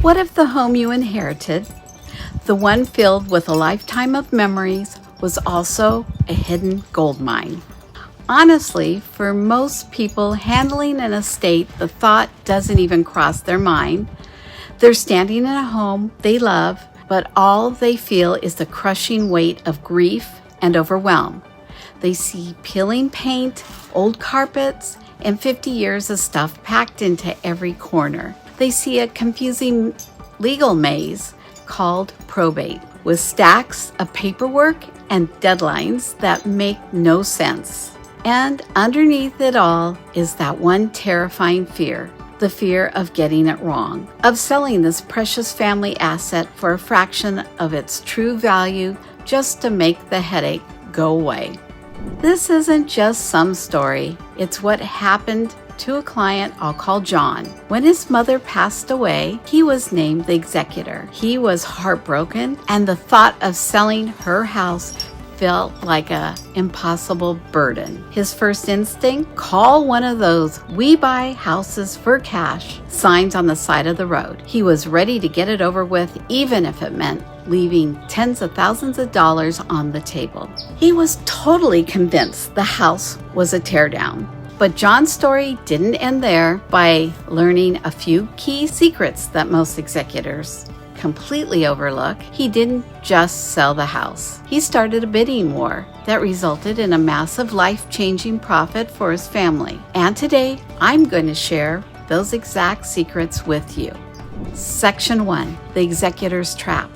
What if the home you inherited, the one filled with a lifetime of memories, was also a hidden gold mine? Honestly, for most people handling an estate, the thought doesn't even cross their mind. They're standing in a home they love, but all they feel is the crushing weight of grief and overwhelm. They see peeling paint, old carpets, and 50 years of stuff packed into every corner. They see a confusing legal maze called probate, with stacks of paperwork and deadlines that make no sense. And underneath it all is that one terrifying fear, the fear of getting it wrong, of selling this precious family asset for a fraction of its true value just to make the headache go away. This isn't just some story, it's what happened to a client I'll call John. When his mother passed away, he was named the executor. He was heartbroken, and the thought of selling her house felt like an impossible burden. His first instinct? Call one of those "we buy houses for cash" signs on the side of the road. He was ready to get it over with, even if it meant leaving tens of thousands of dollars on the table. He was totally convinced the house was a teardown. But John's story didn't end there. By learning a few key secrets that most executors completely overlook, he didn't just sell the house. He started a bidding war that resulted in a massive life-changing profit for his family. And today, I'm going to share those exact secrets with you. Section 1, the executor's trap.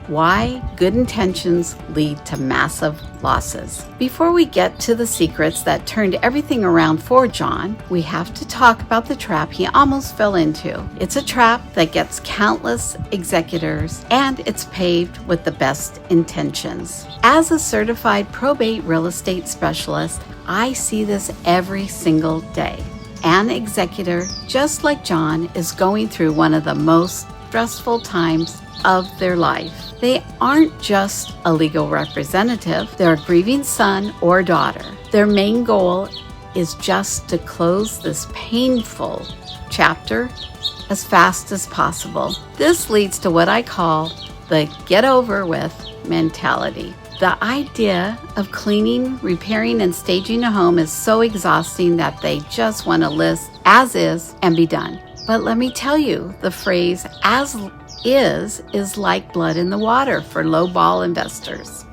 Why good intentions lead to massive losses. Before we get to the secrets that turned everything around for John, we have to talk about the trap he almost fell into. It's a trap that gets countless executors, and it's paved with the best intentions. As a certified probate real estate specialist, I see this every single day. An executor, just like John, is going through one of the most stressful times of their life. They aren't just a legal representative, they're a grieving son or daughter. Their main goal is just to close this painful chapter as fast as possible. This leads to what I call the get over with mentality. The idea of cleaning, repairing, and staging a home is so exhausting that they just want to list as is and be done. But let me tell you, the phrase "as is like blood in the water" for low-ball investors.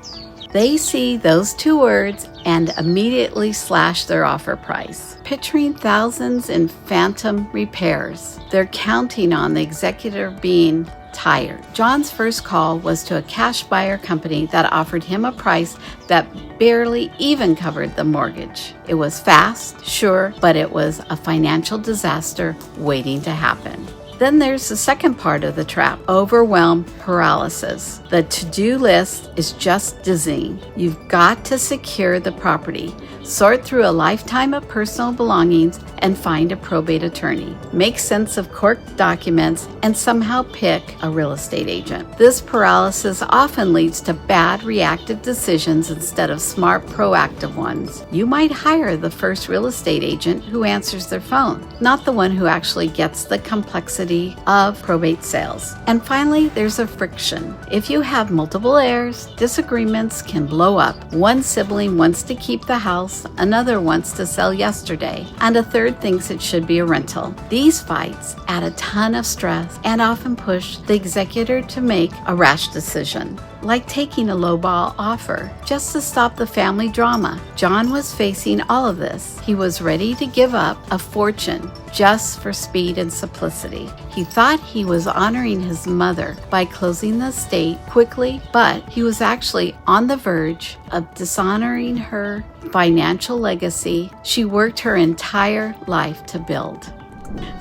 They see those two words and immediately slash their offer price. Picturing thousands in phantom repairs, they're counting on the executor being tired. John's first call was to a cash buyer company that offered him a price that barely even covered the mortgage. It was fast, sure, but it was a financial disaster waiting to happen. Then there's the second part of the trap, overwhelm paralysis. The to-do list is just dizzying. You've got to secure the property, sort through a lifetime of personal belongings, and find a probate attorney. Make sense of court documents and somehow pick a real estate agent. This paralysis often leads to bad reactive decisions instead of smart proactive ones. You might hire the first real estate agent who answers their phone, not the one who actually gets the complexity of probate sales. And finally, there's a friction. If you have multiple heirs, disagreements can blow up. One sibling wants to keep the house, another wants to sell yesterday, and a third thinks it should be a rental. These fights add a ton of stress and often push the executor to make a rash decision, like taking a lowball offer just to stop the family drama. John was facing all of this. He was ready to give up a fortune just for speed and simplicity. He thought he was honoring his mother by closing the estate quickly, but he was actually on the verge of dishonoring her financial legacy she worked her entire life to build.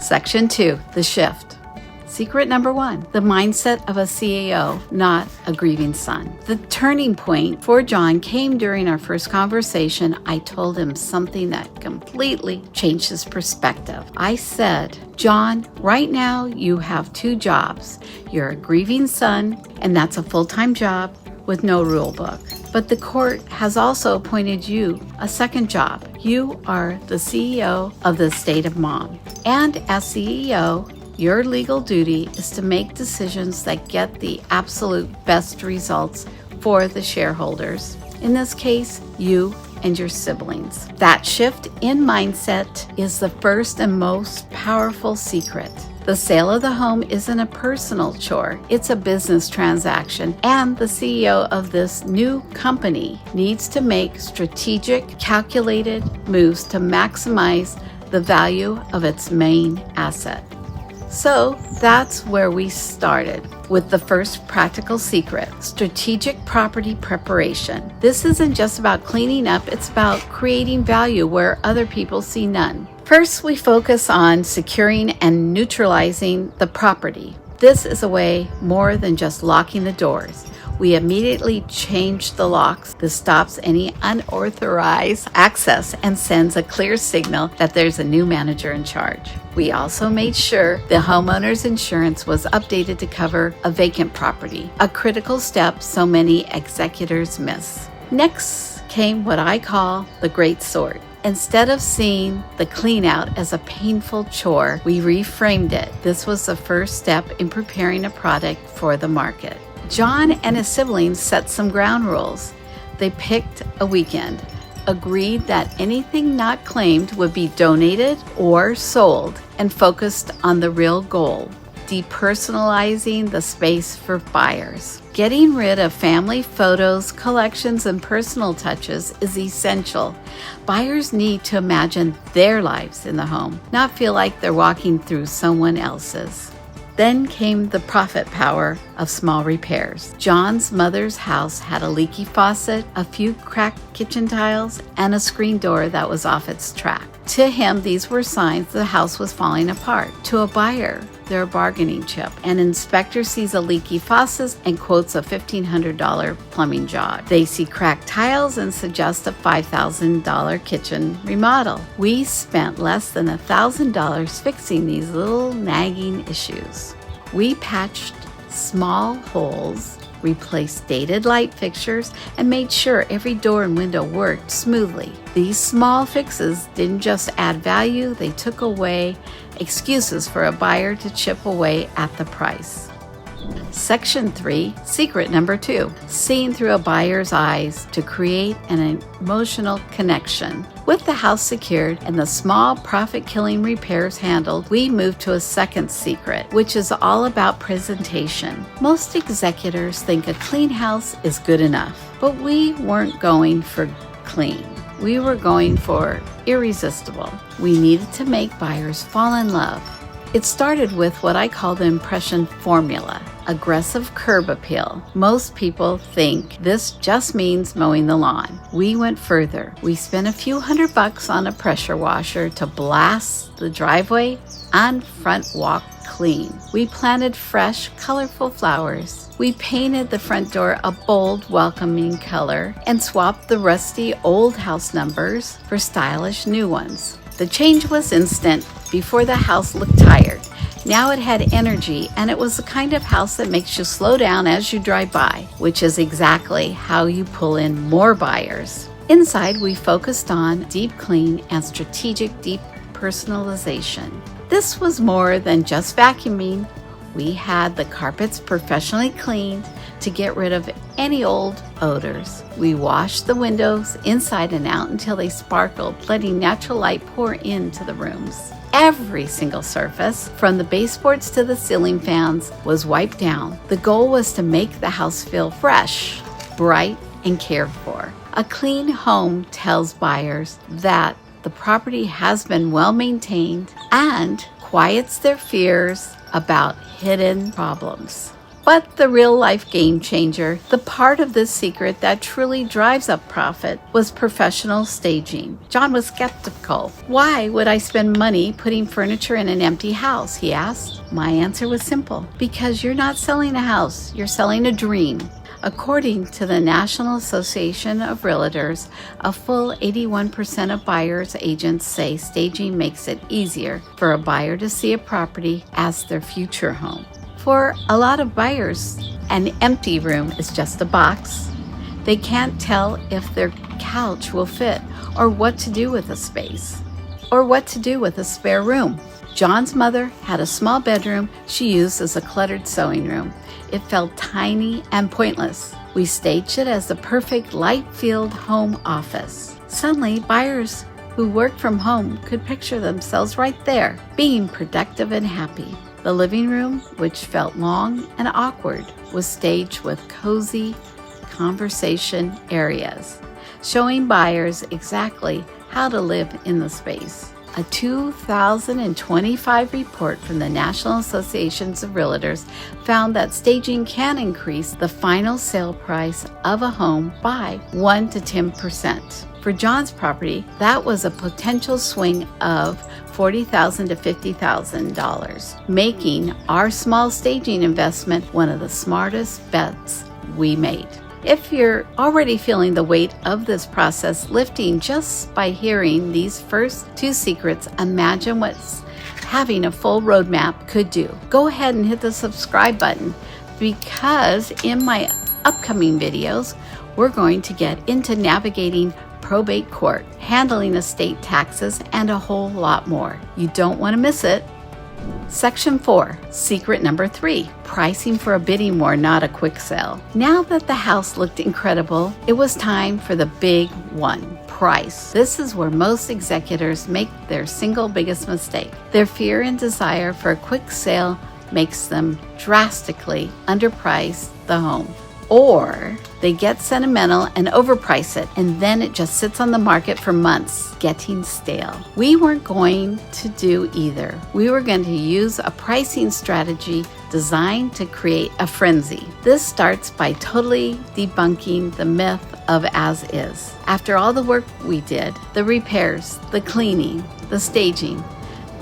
Section 2, the shift. Secret number 1, the mindset of a CEO, not a grieving son. The turning point for John came during our first conversation. I told him something that completely changed his perspective. I said, "John, right now you have 2 jobs. You're a grieving son, and that's a full-time job with no rule book. But the court has also appointed you a second job. You are the CEO of the estate of Mom. And as CEO, Your legal duty is to make decisions that get the absolute best results for the shareholders. In this case, you and your siblings. That shift in mindset is the first and most powerful secret. The sale of the home isn't a personal chore, it's a business transaction, and the CEO of this new company needs to make strategic, calculated moves to maximize the value of its main asset. So that's where we started with the first practical secret, strategic property preparation. This isn't just about cleaning up, it's about creating value where other people see none. First, we focus on securing and neutralizing the property. This is a way more than just locking the doors. We immediately change the locks. This stops any unauthorized access and sends a clear signal that there's a new manager in charge. We also made sure the homeowner's insurance was updated to cover a vacant property, a critical step so many executors miss. Next came what I call the great sort. Instead of seeing the clean out as a painful chore, we reframed it. This was the first step in preparing a product for the market. John and his siblings set some ground rules. They picked a weekend, agreed that anything not claimed would be donated or sold, and focused on the real goal, depersonalizing the space for buyers. Getting rid of family photos, collections, and personal touches is essential. Buyers need to imagine their lives in the home, not feel like they're walking through someone else's. Then came the profit power of small repairs. John's mother's house had a leaky faucet, a few cracked kitchen tiles, and a screen door that was off its track. To him, these were signs the house was falling apart. To a buyer, they're a bargaining chip. An inspector sees a leaky faucet and quotes a $1,500 plumbing job. They see cracked tiles and suggest a $5,000 kitchen remodel. We spent less than $1,000 fixing these little nagging issues. We patched small holes, replaced dated light fixtures, and made sure every door and window worked smoothly. These small fixes didn't just add value, they took away excuses for a buyer to chip away at the price. Section 3, secret number 2, seeing through a buyer's eyes to create an emotional connection. With the house secured and the small profit-killing repairs handled, we move to a second secret, which is all about presentation. Most executors think a clean house is good enough, but we weren't going for clean. We were going for irresistible. We needed to make buyers fall in love. It started with what I call the impression formula, aggressive curb appeal. Most people think this just means mowing the lawn. We went further. We spent a few $100 on a pressure washer to blast the driveway and front walk clean. We planted fresh, colorful flowers. We painted the front door a bold, welcoming color and swapped the rusty old house numbers for stylish new ones. The change was instant. Before, the house looked tired. Now it had energy, and it was the kind of house that makes you slow down as you drive by, which is exactly how you pull in more buyers. Inside, we focused on deep clean and strategic deep personalization. This was more than just vacuuming. We had the carpets professionally cleaned to get rid of any old odors. We washed the windows inside and out until they sparkled, letting natural light pour into the rooms. Every single surface, from the baseboards to the ceiling fans, was wiped down. The goal was to make the house feel fresh, bright, and cared for. A clean home tells buyers that the property has been well maintained and quiets their fears about hidden problems. But the real-life game changer, the part of this secret that truly drives up profit, was professional staging. John was skeptical. Why would I spend money putting furniture in an empty house, he asked. My answer was simple. Because you're not selling a house, you're selling a dream. According to the National Association of Realtors, a full 81% of buyers' agents say staging makes it easier for a buyer to see a property as their future home. For a lot of buyers, an empty room is just a box. They can't tell if their couch will fit, or what to do with a space, or what to do with a spare room. John's mother had a small bedroom she used as a cluttered sewing room. It felt tiny and pointless. We staged it as the perfect light-filled home office. Suddenly, buyers who worked from home could picture themselves right there, being productive and happy. The living room, which felt long and awkward, was staged with cozy conversation areas, showing buyers exactly how to live in the space. A 2025 report from the National Associations of Realtors found that staging can increase the final sale price of a home by 1 to 10%. For John's property, that was a potential swing of $40,000 to $50,000, making our small staging investment one of the smartest bets we made. If you're already feeling the weight of this process lifting just by hearing these first 2 secrets, imagine what having a full roadmap could do. Go ahead and hit the subscribe button, because in my upcoming videos, we're going to get into navigating probate court, handling estate taxes, and a whole lot more. You don't want to miss it. Section 4, secret number 3, pricing for a bidding war, not a quick sale. Now that the house looked incredible, it was time for the big one, price. This is where most executors make their single biggest mistake. Their fear and desire for a quick sale makes them drastically underprice the home. Or they get sentimental and overprice it, and then it just sits on the market for months, getting stale. We weren't going to do either. We were going to use a pricing strategy designed to create a frenzy. This starts by totally debunking the myth of as is. After all the work we did, the repairs, the cleaning, the staging,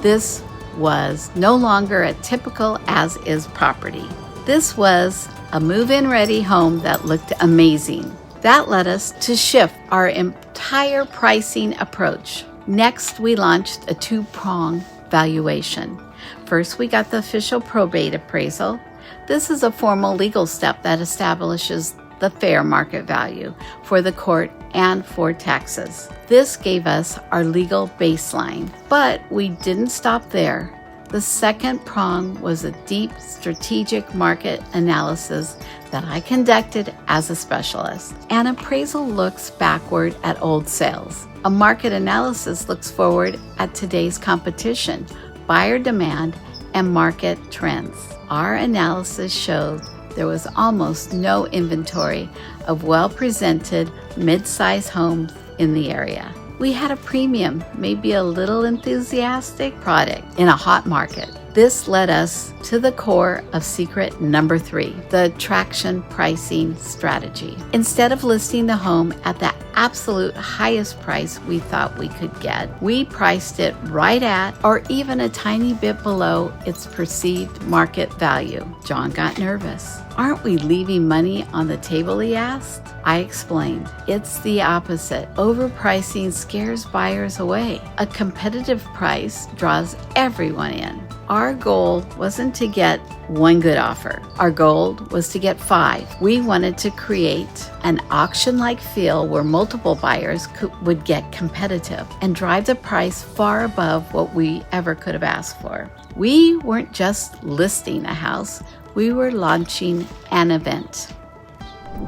this was no longer a typical as is property. This was a move-in ready home that looked amazing. That led us to shift our entire pricing approach. Next, we launched a 2-prong valuation. First, we got the official probate appraisal. This is a formal legal step that establishes the fair market value for the court and for taxes. This gave us our legal baseline, but we didn't stop there. The second prong was a deep strategic market analysis that I conducted as a specialist. An appraisal looks backward at old sales. A market analysis looks forward at today's competition, buyer demand, and market trends. Our analysis showed there was almost no inventory of well-presented mid-size homes in the area. We had a premium, maybe a little enthusiastic product in a hot market. This led us to the core of secret number 3, the attraction pricing strategy. Instead of listing the home at the absolute highest price we thought we could get, we priced it right at or even a tiny bit below its perceived market value. John got nervous. "Aren't we leaving money on the table?" he asked. I explained, it's the opposite. Overpricing scares buyers away. A competitive price draws everyone in. Our goal wasn't to get one good offer. Our goal was to get 5. We wanted to create an auction-like feel where multiple buyers would get competitive and drive the price far above what we ever could have asked for. We weren't just listing a house, we were launching an event.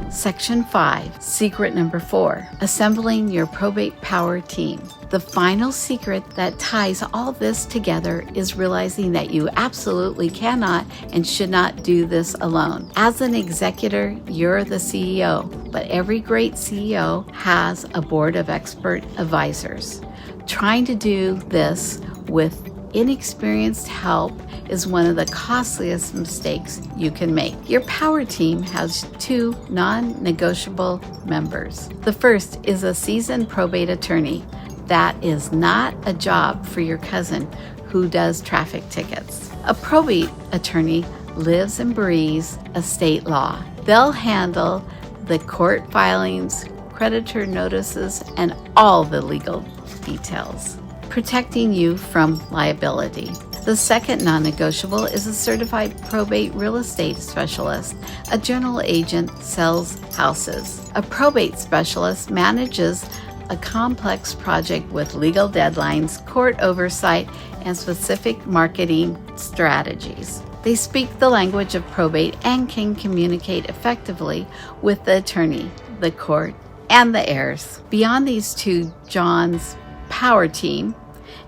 Section 5, secret number 4, assembling your probate power team. The final secret that ties all this together is realizing that you absolutely cannot and should not do this alone. As an executor, you're the CEO, but every great CEO has a board of expert advisors. Trying to do this with inexperienced help is one of the costliest mistakes you can make. Your power team has 2 non-negotiable members. The first is a seasoned probate attorney. That is not a job for your cousin who does traffic tickets. A probate attorney lives and breathes estate law. They'll handle the court filings, creditor notices, and all the legal details, protecting you from liability. The second non-negotiable is a certified probate real estate specialist. A general agent sells houses. A probate specialist manages a complex project with legal deadlines, court oversight, and specific marketing strategies. They speak the language of probate and can communicate effectively with the attorney, the court, and the heirs. Beyond these two, John's power team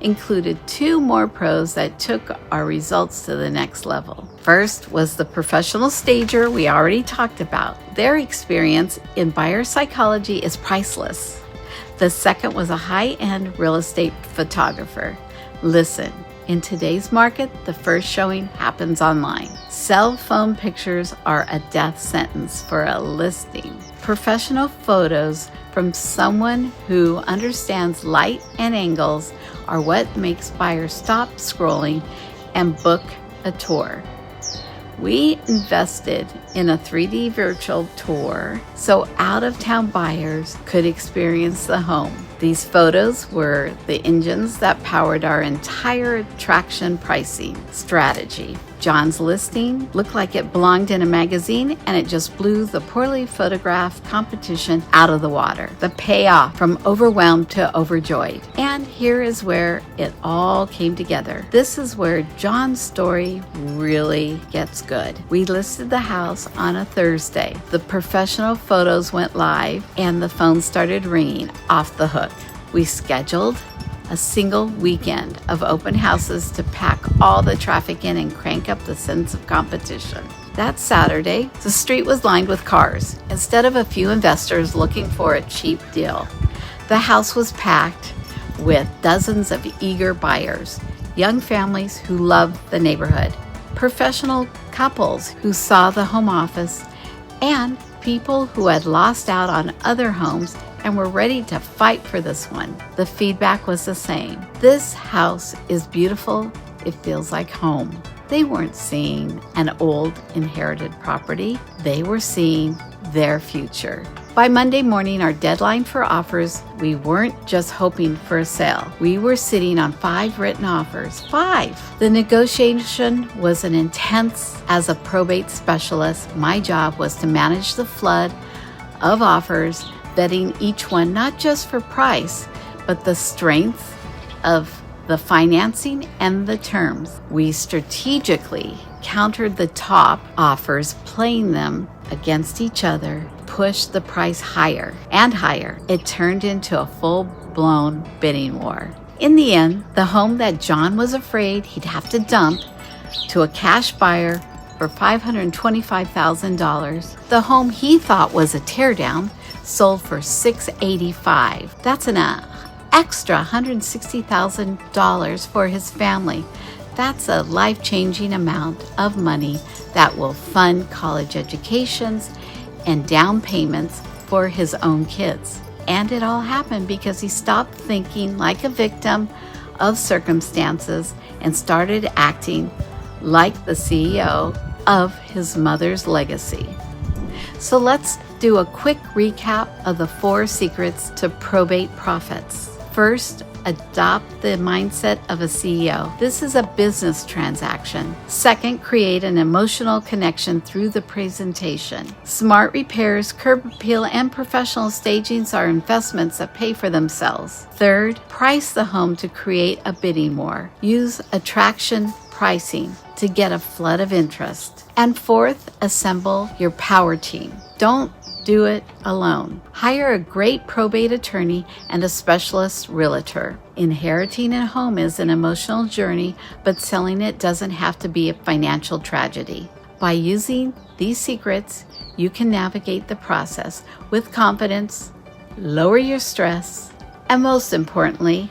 included two more pros that took our results to the next level. First was the professional stager we already talked about. Their experience in buyer psychology is priceless. The second was a high-end real estate photographer. Listen, in today's market, the first showing happens online. Cell phone pictures are a death sentence for a listing. Professional photos from someone who understands light and angles are what makes buyers stop scrolling and book a tour. We invested in a 3D virtual tour so out-of-town buyers could experience the home. These photos were the engines that powered our entire attraction pricing strategy. John's listing looked like it belonged in a magazine, and it just blew the poorly photographed competition out of the water. The payoff from overwhelmed to overjoyed. And here is where it all came together. This is where John's story really gets good. We listed the house on a Thursday. The professional photos went live, and the phone started ringing off the hook. We scheduled a single weekend of open houses to pack all the traffic in and crank up the sense of competition. That Saturday, the street was lined with cars, instead of a few investors looking for a cheap deal. The house was packed with dozens of eager buyers, young families who loved the neighborhood, professional couples who saw the home office, and people who had lost out on other homes and were ready to fight for this one. The feedback was the same. This house is beautiful. It feels like home. They weren't seeing an old inherited property. They were seeing their future. By Monday morning, our deadline for offers, we weren't just hoping for a sale. We were sitting on 5 written offers. 5! The negotiation was an intense. As a probate specialist, my job was to manage the flood of offers, vetting each one not just for price, but the strength of the financing and the terms. We strategically countered the top offers, playing them against each other, pushed the price higher and higher. It turned into a full-blown bidding war. In the end, the home that John was afraid he'd have to dump to a cash buyer for $525,000, the home he thought was a teardown sold for $685,000. That's an extra $160,000 for his family. That's a life-changing amount of money that will fund college educations and down payments for his own kids. And it all happened because he stopped thinking like a victim of circumstances and started acting like the CEO of his mother's legacy. So let's do a quick recap of the 4 secrets to probate profits. First, adopt the mindset of a CEO. This is a business transaction. Second, create an emotional connection through the presentation. Smart repairs, curb appeal, and professional stagings are investments that pay for themselves. Third, price the home to create a bidding war. Use attraction pricing to get a flood of interest. And fourth, assemble your power team. Don't do it alone. Hire a great probate attorney and a specialist realtor. Inheriting a home is an emotional journey, but selling it doesn't have to be a financial tragedy. By using these secrets, you can navigate the process with confidence, lower your stress, and most importantly,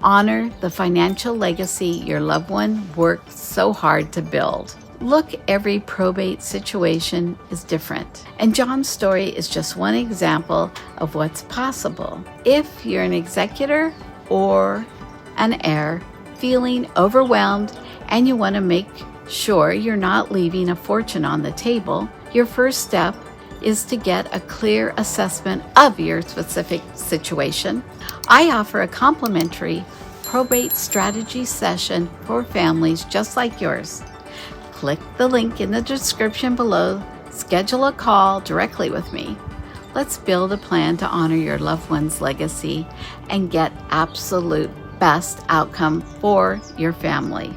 honor the financial legacy your loved one worked so hard to build. Look, every probate situation is different, and John's story is just one example of what's possible. If you're an executor or an heir feeling overwhelmed and you want to make sure you're not leaving a fortune on the table, your first step is to get a clear assessment of your specific situation. I offer a complimentary probate strategy session for families just like yours. Click the link in the description below, schedule a call directly with me. Let's build a plan to honor your loved one's legacy and get absolute best outcome for your family.